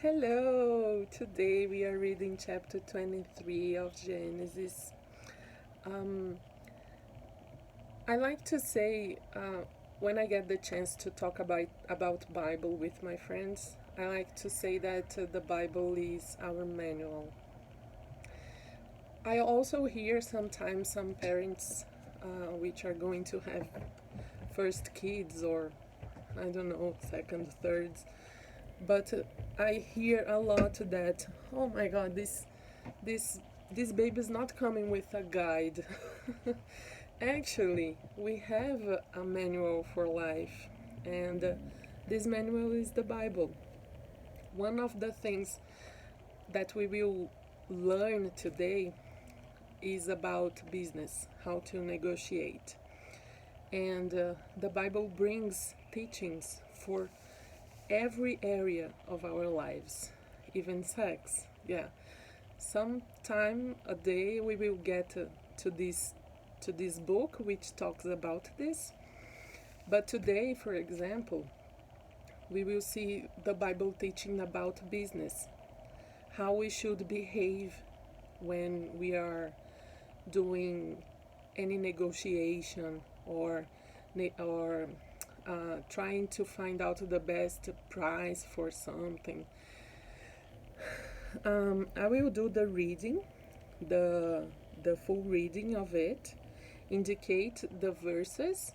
Hello! Today we are reading chapter 23 of Genesis. Um, I like to say when I get the chance to talk about Bible with my friends, I like to say that the Bible is our manual. I also hear sometimes some parents which are going to have first kids or I don't know, second, thirds. But I hear a lot that, oh my god, this this baby is not coming with a guide. Actually, we have a manual for life, and this manual is the Bible. One of the things that we will learn today is about business, how to negotiate. And the Bible brings teachings for every area of our lives, even sex. Yeah, sometime a day we will get to this book which talks about this. But today, for example, we will see the Bible teaching about business, how we should behave when we are doing any negotiation or trying to find out the best price for something. I will do the reading, the the full reading of it, indicate the verses.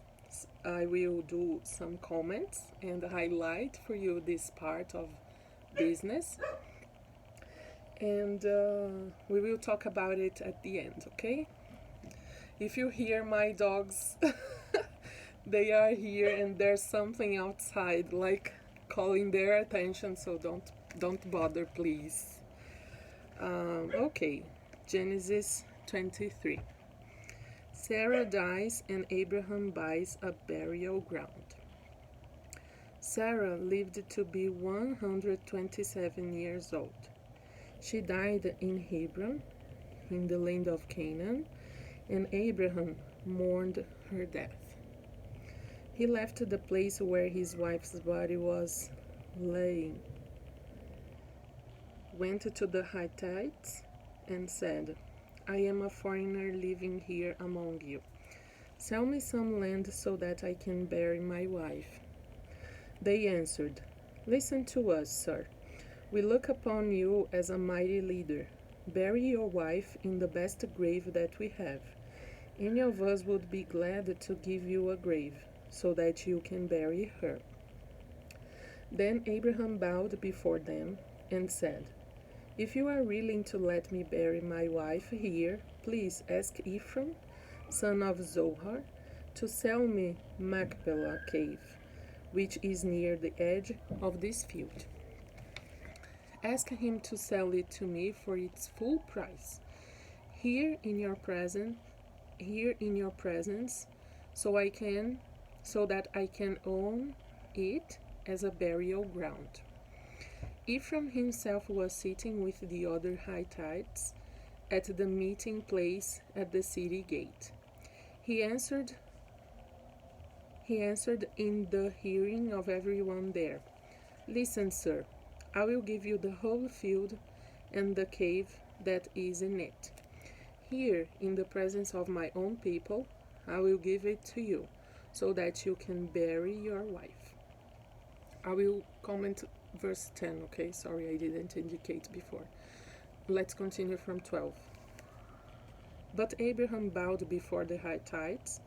I will do some comments and highlight for you this part of business, and we will talk about it at the end. Okay? If you hear my dogs, they are here and there's something outside, like calling their attention. So don't bother, please. Okay, Genesis 23. Sarah dies and Abraham buys a burial ground. Sarah lived to be 127 years old. She died in Hebron, in the land of Canaan, and Abraham mourned her death. He left the place where his wife's body was laying, went to the Hittites, and said, I am a foreigner living here among you. Sell me some land so that I can bury my wife. They answered, Listen to us, sir. We look upon you as a mighty leader. Bury your wife in the best grave that we have. Any of us would be glad to give you a grave, so that you can bury her. Then Abraham bowed before them and said, If you are willing to let me bury my wife here, please ask Ephraim, son of Zohar, to sell me Machpelah cave, which is near the edge of this field. Ask him to sell it to me for its full price, here in your presence, so that I can own it as a burial ground. Ephraim himself was sitting with the other Hittites at the meeting place at the city gate. He answered in the hearing of everyone there, Listen, sir, I will give you the whole field and the cave that is in it. Here, in the presence of my own people, I will give it to you, so that you can bury your wife. I will comment verse 10, okay? Sorry, I didn't indicate before. Let's continue from 12. But Abraham bowed before the Hittites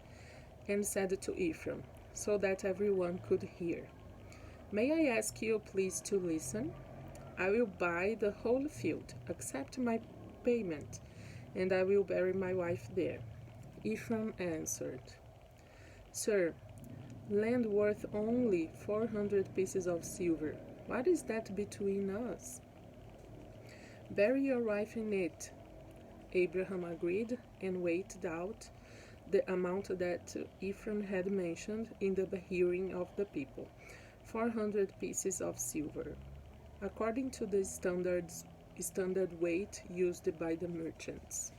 and said to Ephraim, so that everyone could hear, May I ask you please to listen? I will buy the whole field, accept my payment, and I will bury my wife there. Ephraim answered, Sir, land worth only 400 pieces of silver. What is that between us? Bury your wife in it. Abraham agreed and weighed out the amount that Ephraim had mentioned in the hearing of the people, 400 pieces of silver, according to the standard weight used by the merchants.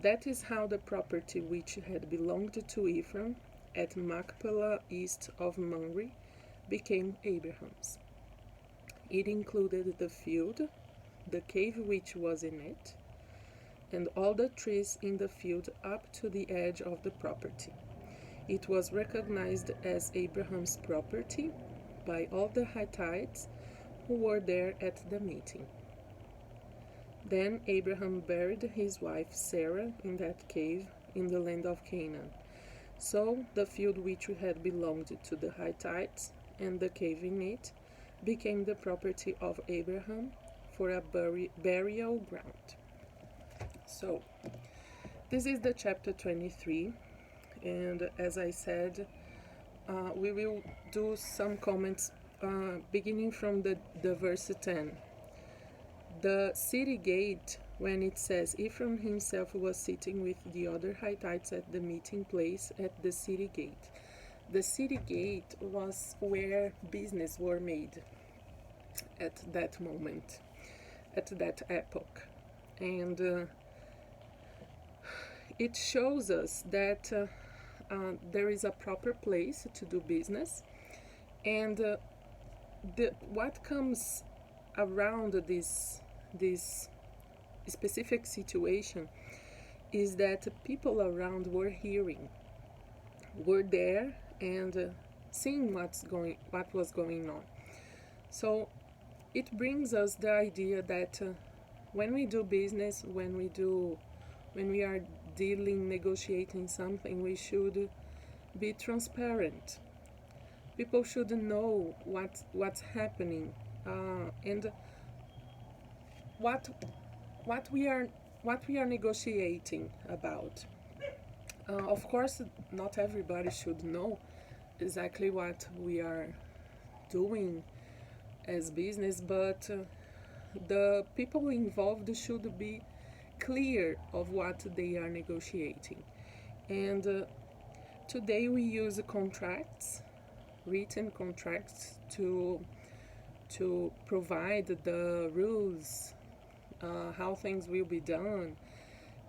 That is how the property which had belonged to Ephraim at Machpelah east of Mamre became Abraham's. It included the field, the cave which was in it, and all the trees in the field up to the edge of the property. It was recognized as Abraham's property by all the Hittites who were there at the meeting. Then Abraham buried his wife Sarah in that cave in the land of Canaan. So the field which had belonged to the Hittites and the cave in it became the property of Abraham for a burial ground. So this is the chapter 23, and as I said, we will do some comments beginning from the verse 10. The city gate, when it says Ephraim himself was sitting with the other Hittites at the meeting place at the city gate. The city gate was where business were made at that moment, at that epoch. And it shows us that there is a proper place to do business, and what comes around this specific situation is that people around were there and seeing what was going on. So it brings us the idea that when we do business, when we are negotiating something, we should be transparent. People should know what's happening and what we are negotiating about. Of course, not everybody should know exactly what we are doing as business, but the people involved should be clear of what they are negotiating. And today we use contracts, written contracts, to provide the rules, how things will be done,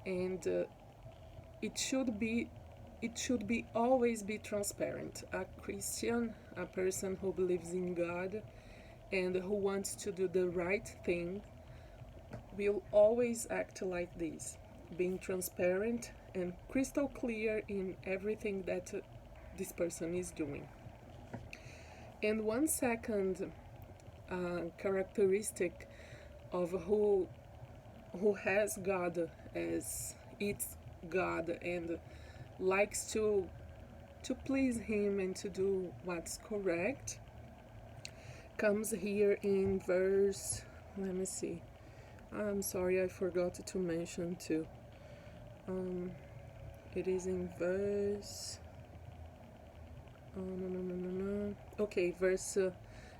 and it should be always be transparent. A Christian, a person who believes in God and who wants to do the right thing, will always act like this, being transparent and crystal clear in everything that this person is doing. And one second characteristic of who has God as its God and likes to please Him and to do what's correct comes here in verse, let me see, I'm sorry, I forgot to mention too. It is in verse okay, verse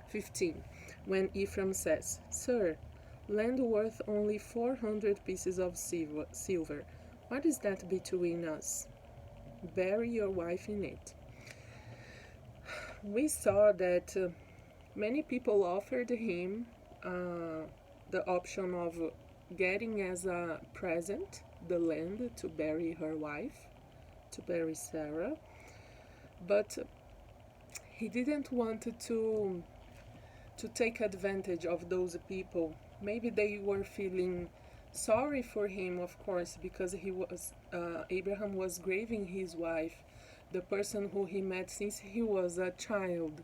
15, when Ephraim says, "Sir, land worth only 400 pieces of silver. What is that between us? Bury your wife in it." We saw that many people offered him the option of getting as a present the land to bury her wife, to bury Sarah, but he didn't want to take advantage of those people. Maybe they were feeling sorry for him, of course, because Abraham was grieving his wife, the person who he met since he was a child,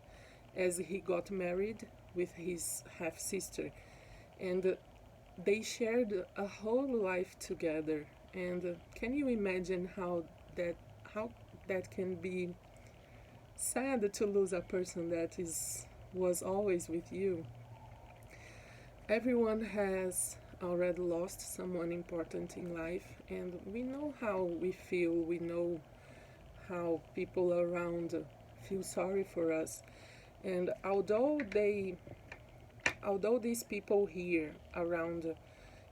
as he got married with his half-sister, and they shared a whole life together. And can you imagine how that can be sad, to lose a person that was always with you? Everyone has already lost someone important in life, and we know how we feel. We know how people around feel sorry for us. And although these people here around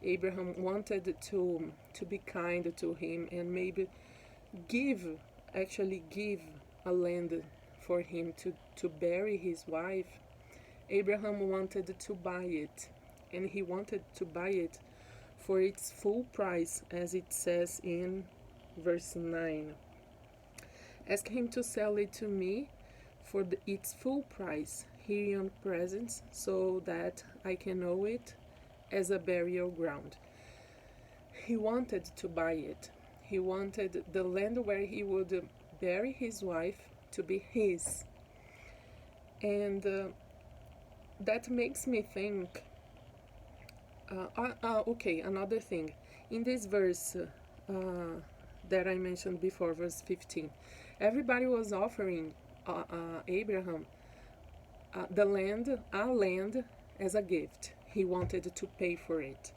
Abraham wanted to be kind to him and maybe give a land for him to bury his wife, Abraham wanted to buy it, and he wanted to buy it for its full price, as it says in verse 9. "Ask him to sell it to me for its full price," Hirion presence so that I can know it as a burial ground. He wanted to buy it. He wanted the land where he would bury his wife to be his. And that makes me think. Okay, another thing. In this verse that I mentioned before, verse 15, everybody was offering Abraham the land, a land, as a gift. He wanted to pay for it.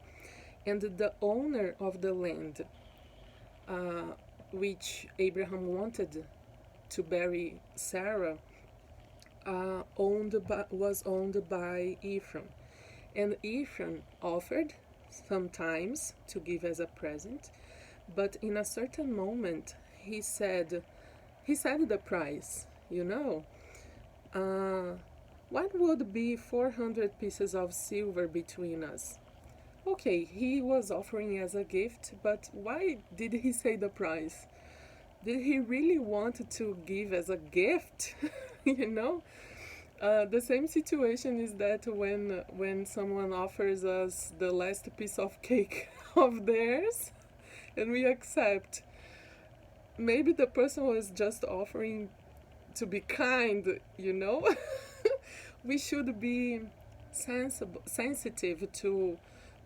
And the owner of the land, which Abraham wanted to bury Sarah, was owned by Ephraim. And Ephraim offered sometimes to give as a present, but in a certain moment he said the price, what would be 400 pieces of silver between us? Okay, he was offering as a gift, but why did he say the price? Did he really want to give as a gift? The same situation is that when someone offers us the last piece of cake of theirs and we accept, maybe the person was just offering to be kind. We should be sensitive to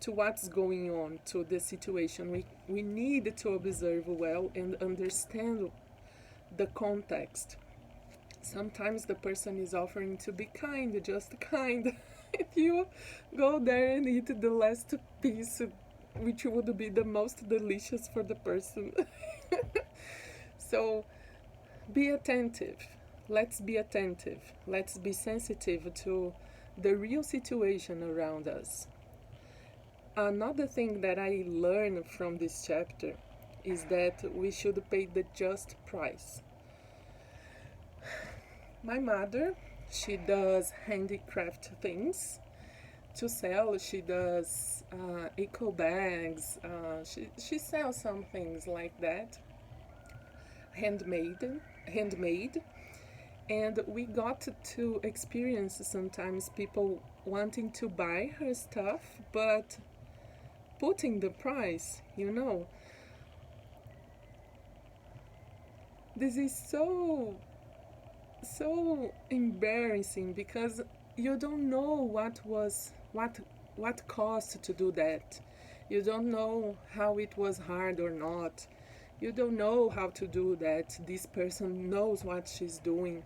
what's going on, to the situation. We need to observe well and understand the context. Sometimes the person is offering to be kind, just kind. If you go there and eat the last piece, which would be the most delicious for the person. So be attentive. Let's be attentive. Let's be sensitive to the real situation around us. Another thing that I learned from this chapter is that we should pay the just price. My mother, she does handicraft things to sell. She does eco bags. She sells some things like that, handmade. And we got to experience sometimes people wanting to buy her stuff, but putting the price, This is so embarrassing because you don't know what cost to do that. You don't know how it was hard or not. You don't know how to do that. This person knows what she's doing.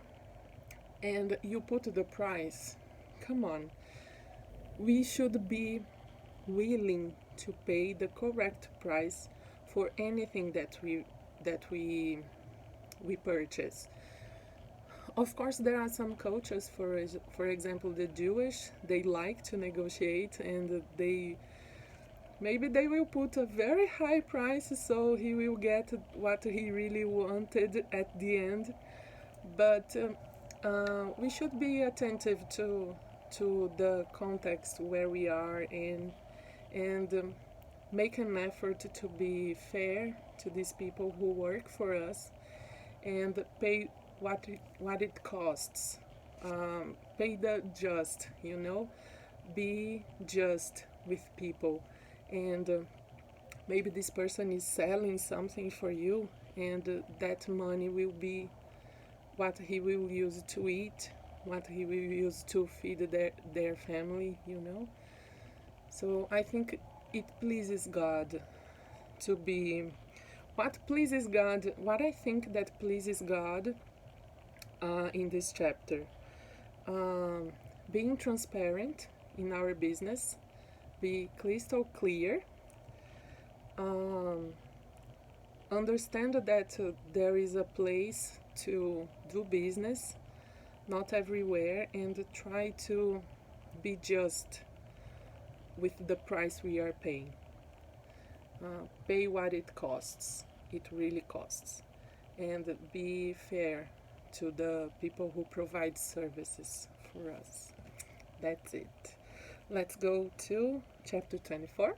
And you put the price. Come on. We should be willing to pay the correct price for anything that we purchase. Of course, there are some cultures, for example, the Jewish, they like to negotiate, and maybe they will put a very high price so he will get what he really wanted at the end. But we should be attentive to the context where we are in, and make an effort to be fair to these people who work for us and pay what it costs. Pay the just, be just with people. And maybe this person is selling something for you, and that money will be what he will use to eat, what he will use to feed their family. So I think it pleases God to be what I think that pleases God in this chapter. Being transparent in our business, be crystal clear, understand that there is a place to do business, not everywhere, and try to be just with the price we are paying. Pay what it costs. It really costs. And be fair to the people who provide services for us. That's it. Let's go to chapter 24.